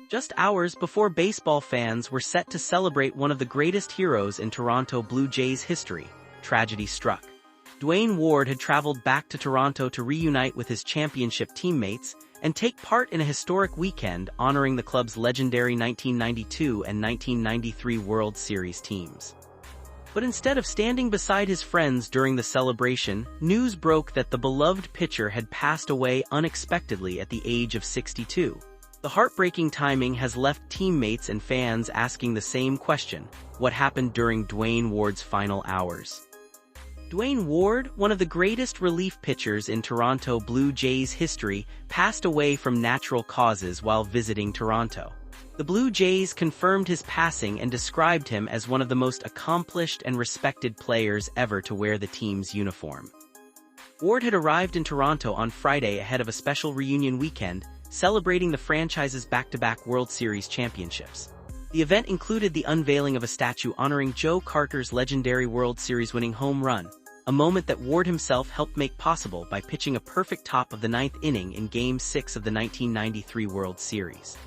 Just hours before baseball fans were set to celebrate one of the greatest heroes in Toronto Blue Jays history, tragedy struck. Duane Ward had traveled back to Toronto to reunite with his championship teammates and take part in a historic weekend honoring the club's legendary 1992 and 1993 World Series teams. But instead of standing beside his friends during the celebration, news broke that the beloved pitcher had passed away unexpectedly at the age of 62. The heartbreaking timing has left teammates and fans asking the same question: what happened during Duane Ward's final hours? Duane Ward, one of the greatest relief pitchers in Toronto Blue Jays history, passed away from natural causes while visiting Toronto. The Blue Jays confirmed his passing and described him as one of the most accomplished and respected players ever to wear the team's uniform. Ward had arrived in Toronto on Friday ahead of a special reunion weekend, celebrating the franchise's back-to-back World Series championships. The event included the unveiling of a statue honoring Joe Carter's legendary World Series-winning home run, a moment that Ward himself helped make possible by pitching a perfect top of the ninth inning in Game 6 of the 1993 World Series.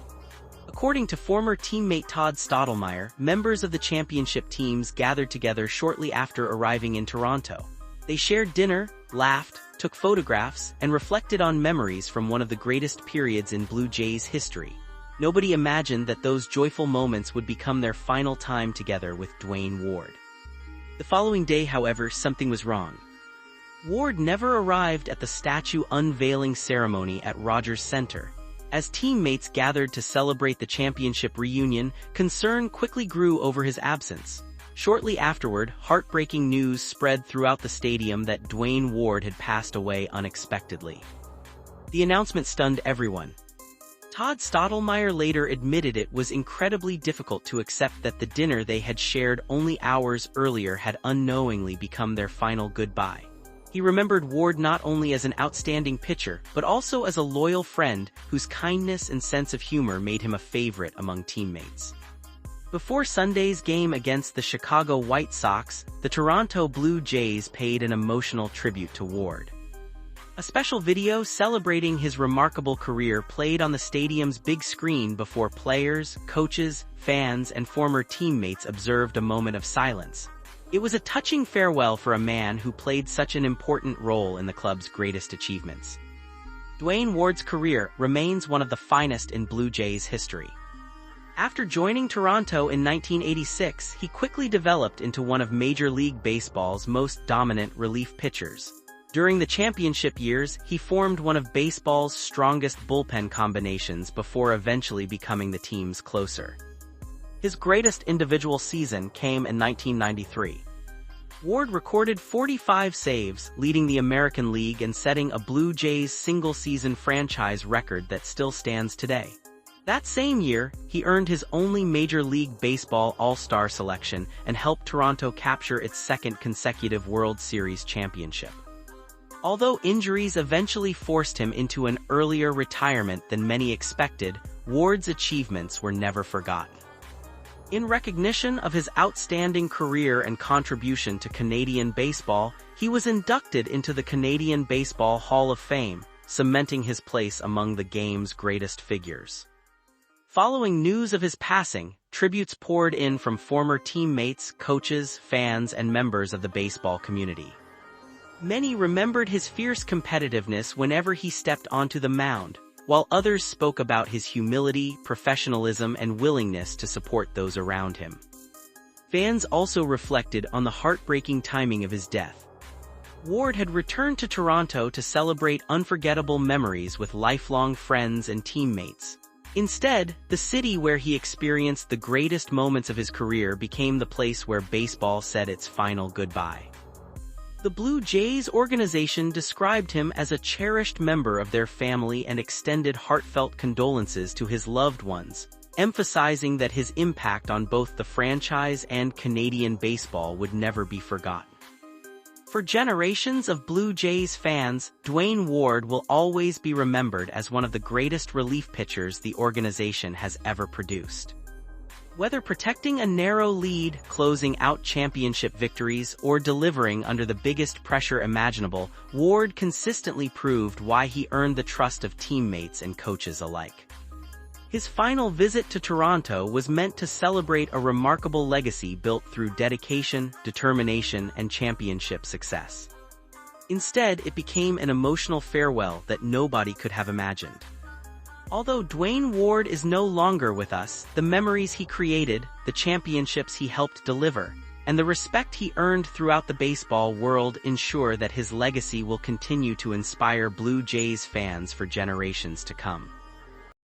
According to former teammate Todd Stottlemyre, members of the championship teams gathered together shortly after arriving in Toronto. They shared dinner, laughed, took photographs, and reflected on memories from one of the greatest periods in Blue Jays history. Nobody imagined that those joyful moments would become their final time together with Duane Ward. The following day, however, something was wrong. Ward never arrived at the statue unveiling ceremony at Rogers Centre. As teammates gathered to celebrate the championship reunion, concern quickly grew over his absence. Shortly afterward, heartbreaking news spread throughout the stadium that Duane Ward had passed away unexpectedly. The announcement stunned everyone. Todd Stottlemyre later admitted it was incredibly difficult to accept that the dinner they had shared only hours earlier had unknowingly become their final goodbye. He remembered Ward not only as an outstanding pitcher, but also as a loyal friend whose kindness and sense of humor made him a favorite among teammates. Before Sunday's game against the Chicago White Sox, the Toronto Blue Jays paid an emotional tribute to Ward. A special video celebrating his remarkable career played on the stadium's big screen before players, coaches, fans, and former teammates observed a moment of silence. It was a touching farewell for a man who played such an important role in the club's greatest achievements. Duane Ward's career remains one of the finest in Blue Jays history. After joining Toronto in 1986, he quickly developed into one of Major League Baseball's most dominant relief pitchers. During the championship years, he formed one of baseball's strongest bullpen combinations before eventually becoming the team's closer. His greatest individual season came in 1993. Ward recorded 45 saves, leading the American League and setting a Blue Jays single-season franchise record that still stands today. That same year, he earned his only Major League Baseball All-Star selection and helped Toronto capture its second consecutive World Series championship. Although injuries eventually forced him into an earlier retirement than many expected, Ward's achievements were never forgotten. In recognition of his outstanding career and contribution to Canadian baseball, he was inducted into the Canadian Baseball Hall of Fame, cementing his place among the game's greatest figures. Following news of his passing, tributes poured in from former teammates, coaches, fans, and members of the baseball community. Many remembered his fierce competitiveness whenever he stepped onto the mound, while others spoke about his humility, professionalism, and willingness to support those around him. Fans also reflected on the heartbreaking timing of his death. Ward had returned to Toronto to celebrate unforgettable memories with lifelong friends and teammates. Instead, the city where he experienced the greatest moments of his career became the place where baseball said its final goodbye. The Blue Jays organization described him as a cherished member of their family and extended heartfelt condolences to his loved ones, emphasizing that his impact on both the franchise and Canadian baseball would never be forgotten. For generations of Blue Jays fans, Duane Ward will always be remembered as one of the greatest relief pitchers the organization has ever produced. Whether protecting a narrow lead, closing out championship victories, or delivering under the biggest pressure imaginable, Ward consistently proved why he earned the trust of teammates and coaches alike. His final visit to Toronto was meant to celebrate a remarkable legacy built through dedication, determination, and championship success. Instead, it became an emotional farewell that nobody could have imagined. Although Duane Ward is no longer with us, the memories he created, the championships he helped deliver, and the respect he earned throughout the baseball world ensure that his legacy will continue to inspire Blue Jays fans for generations to come.